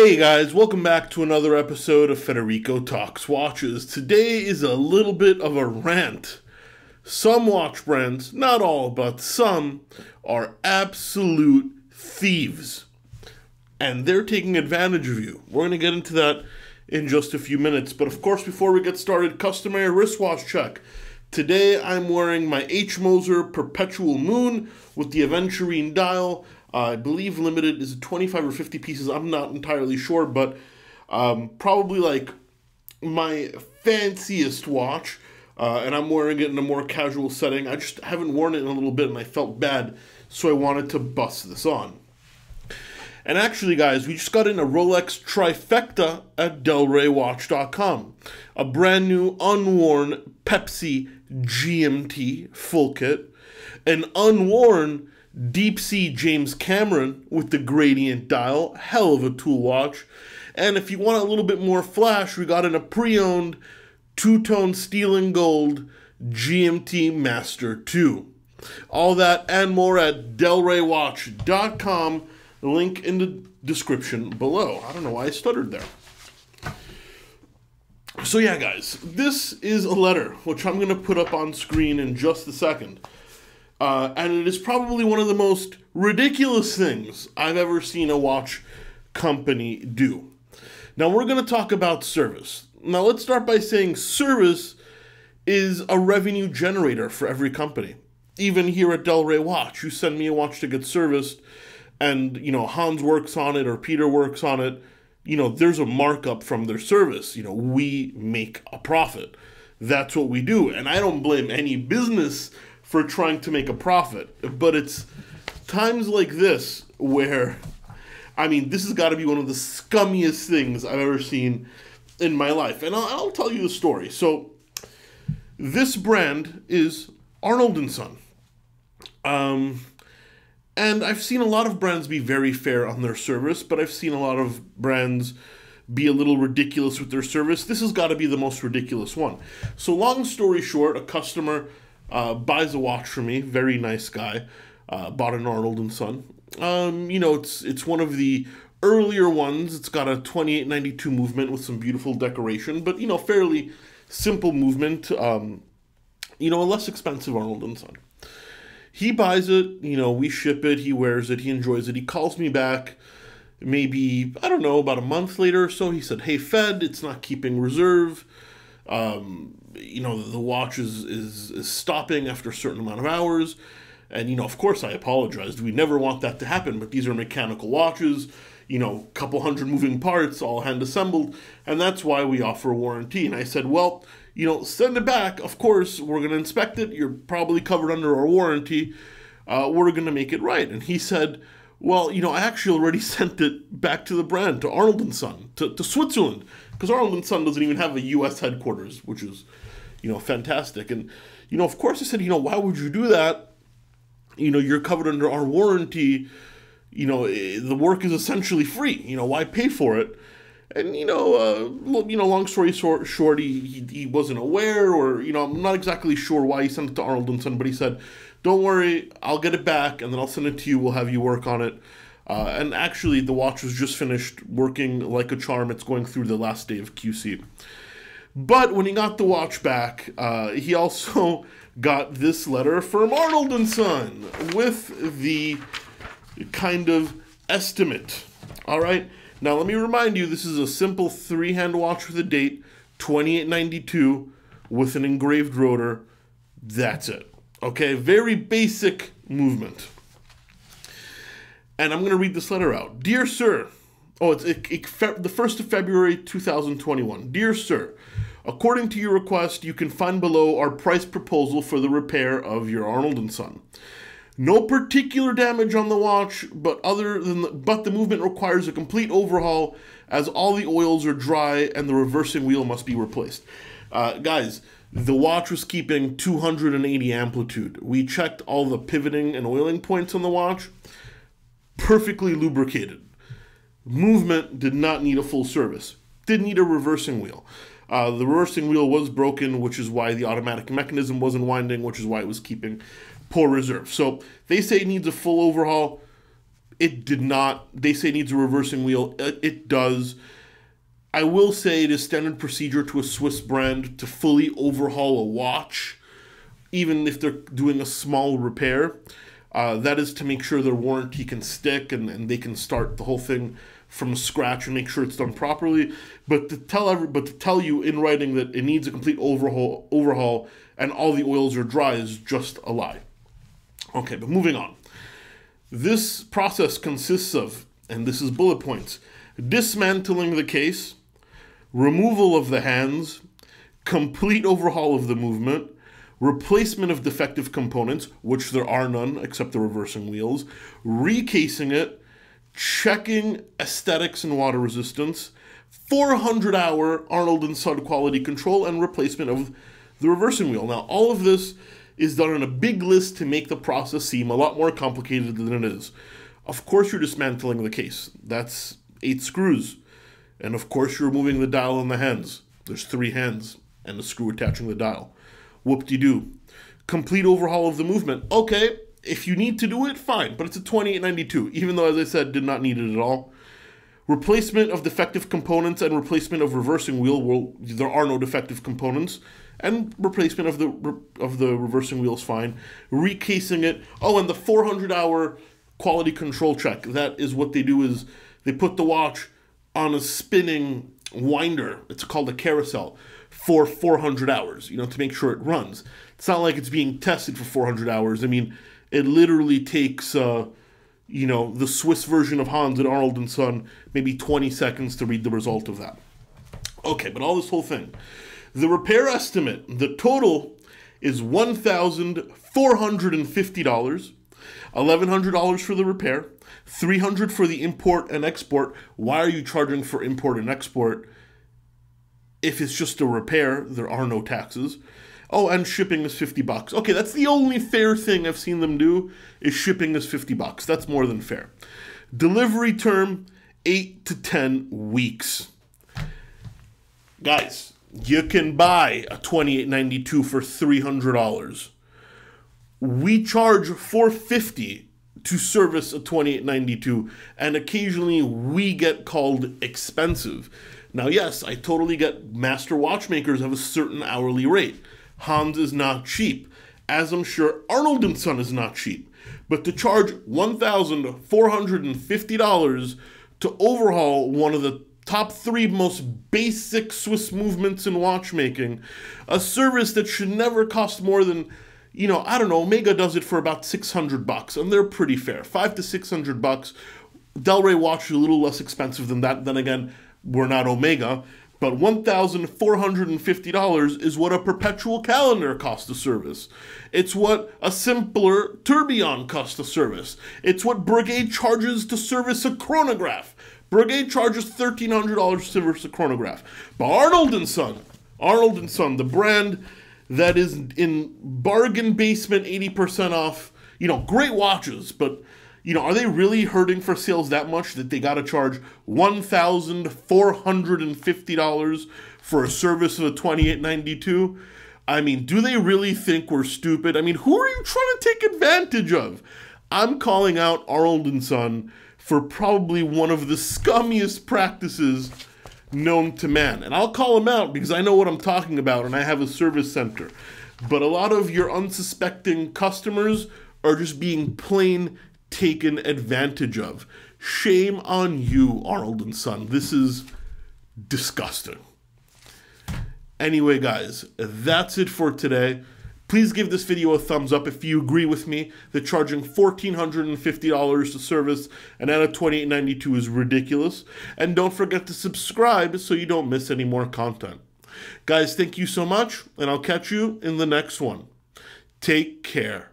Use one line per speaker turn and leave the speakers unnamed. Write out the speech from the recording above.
Hey guys, welcome back to another episode of Federico Talks Watches. Today is a little bit of a rant. Some watch brands, not all, but some, are absolute thieves. And they're taking advantage of you. We're going to get into that in just a few minutes. But of course, before we get started, customary wristwatch check. Today I'm wearing my H. Moser Perpetual Moon with the Aventurine dial. I believe limited is 25 or 50 pieces. I'm not entirely sure, but probably like my fanciest watch. And I'm wearing it in a more casual setting. I just haven't worn it in a little bit and I felt bad, so I wanted to bust this on. And actually, guys, we just got in a Rolex trifecta at DelReyWatch.com. A brand new unworn Pepsi GMT full kit. An unworn Deep Sea James Cameron with the gradient dial, hell of a tool watch. And if you want a little bit more flash, we got in a pre-owned two-tone steel and gold GMT Master 2. All that and more at DelReyWatch.com. Link in the description below. I don't know why I stuttered there. So yeah, guys, this is a letter, which I'm going to put up on screen in just a second. And it is probably one of the most ridiculous things I've ever seen a watch company do. Now, we're going to talk about service. Now, let's start by saying service is a revenue generator for every company. Even here at Del Rey Watch, you send me a watch to get serviced, and, Hans works on it or Peter works on it, there's a markup from their service. We make a profit. That's what we do. And I don't blame any business for trying to make a profit. But it's times like this where, this has got to be one of the scummiest things I've ever seen in my life. And I'll tell you the story. So this brand is Arnold and Son. And I've seen a lot of brands be very fair on their service, but I've seen a lot of brands be a little ridiculous with their service. This has got to be the most ridiculous one. So long story short, a customer buys a watch from me, very nice guy, bought an Arnold and Son. It's one of the earlier ones. It's got a 2892 movement with some beautiful decoration, but, fairly simple movement, a less expensive Arnold and Son. He buys it, we ship it, he wears it, he enjoys it. He calls me back maybe, about a month later or so. He said, "Hey, Fed, it's not keeping reserve. The watch is stopping after a certain amount of hours." And, of course I apologized. We never want that to happen, but these are mechanical watches, a couple hundred moving parts, all hand assembled, and that's why we offer a warranty. And I said, well, send it back. Of course, we're going to inspect it. You're probably covered under our warranty. We're going to make it right. And he said, well, I actually already sent it back to the brand, to Arnold and Son, to Switzerland, because Arnold and Son doesn't even have a U.S. headquarters, which is, fantastic. And, of course I said, why would you do that? You're covered under our warranty. The work is essentially free. Why pay for it? And, long story short, he wasn't aware, or, I'm not exactly sure why he sent it to Arnold and Son, but he said, don't worry, I'll get it back, and then I'll send it to you, we'll have you work on it. And actually, the watch was just finished working like a charm. It's going through the last day of QC. But when he got the watch back, he also got this letter from Arnold and Son with the kind of estimate. All right? Now, let me remind you, this is a simple three-hand watch with a date, 2892, with an engraved rotor. That's it. Okay? Very basic movement. And I'm going to read this letter out. Dear Sir, the 1st of February, 2021. Dear Sir, according to your request, you can find below our price proposal for the repair of your Arnold and Son. No particular damage on the watch, but the movement requires a complete overhaul as all the oils are dry and the reversing wheel must be replaced. Guys, the watch was keeping 280 amplitude. We checked all the pivoting and oiling points on the watch. Perfectly lubricated. Movement did not need a full service. Did need a reversing wheel. The reversing wheel was broken, which is why the automatic mechanism wasn't winding, which is why it was keeping poor reserve. So they say it needs a full overhaul. It did not. They say it needs a reversing wheel. It does. I will say it is standard procedure to a Swiss brand to fully overhaul a watch, even if they're doing a small repair. That is to make sure their warranty can stick and they can start the whole thing from scratch and make sure it's done properly. But to tell you in writing that it needs a complete overhaul and all the oils are dry is just a lie. Okay, but moving on. This process consists of, and this is bullet points, dismantling the case, removal of the hands, complete overhaul of the movement, replacement of defective components, which there are none except the reversing wheels, recasing it, checking aesthetics and water resistance, 400-hour Arnold and Son quality control, and replacement of the reversing wheel. Now, all of this is done on a big list to make the process seem a lot more complicated than it is. Of course, you're dismantling the case. That's 8 screws. And of course, you're removing the dial and the hands. There's 3 hands and a screw attaching the dial. Whoop-de-doo. Complete overhaul of the movement. Okay, if you need to do it, fine, but it's a $28.92, even though, as I said, did not need it at all. Replacement of defective components and replacement of reversing wheel. Well, there are no defective components, and replacement of the reversing wheel is fine. Recasing it. Oh, and the 400-hour quality control check. That is what they do, is they put the watch on a spinning winder. It's called a carousel for 400 hours, to make sure it runs. It's not like it's being tested for 400 hours. I mean, it literally takes, the Swiss version of Hans and Arnold and Son, maybe 20 seconds to read the result of that. Okay, but all this whole thing. The repair estimate, the total is $1,450, $1,100 for the repair, $300 for the import and export. Why are you charging for import and export? If it's just a repair, there are no taxes. Oh, and shipping is $50. Okay, that's the only fair thing I've seen them do, is shipping is $50. That's more than fair. Delivery term, 8 to 10 weeks. Guys, you can buy a $28.92 for $300. We charge $450 to service a $28.92, and occasionally we get called expensive. Now, yes, I totally get master watchmakers have a certain hourly rate. Hans is not cheap, as I'm sure Arnold and Son is not cheap. But to charge $1,450 to overhaul one of the top 3 most basic Swiss movements in watchmaking, a service that should never cost more than, I don't know, Omega does it for about $600, and they're pretty fair. $500 to $600. Del Rey watch is a little less expensive than that. Then again, we're not Omega. But $1,450 is what a perpetual calendar costs to service. It's what a simpler tourbillon costs to service. It's what Brigade charges to service a chronograph. Brigade charges $1,300 to service a chronograph. But Arnold and Son, the brand that is in bargain basement, 80% off, great watches, but are they really hurting for sales that much that they got to charge $1,450 for a service of a $28.92? I mean, do they really think we're stupid? I mean, who are you trying to take advantage of? I'm calling out Arnold and Son for probably one of the scummiest practices known to man. And I'll call them out because I know what I'm talking about and I have a service center. But a lot of your unsuspecting customers are just being plain taken advantage of. Shame on you, Arnold and Son. This is disgusting. Anyway, guys, that's it for today. Please give this video a thumbs up if you agree with me that charging $1,450 to service and add a $28.92 is ridiculous. And don't forget to subscribe so you don't miss any more content. Guys, thank you so much, and I'll catch you in the next one. Take care.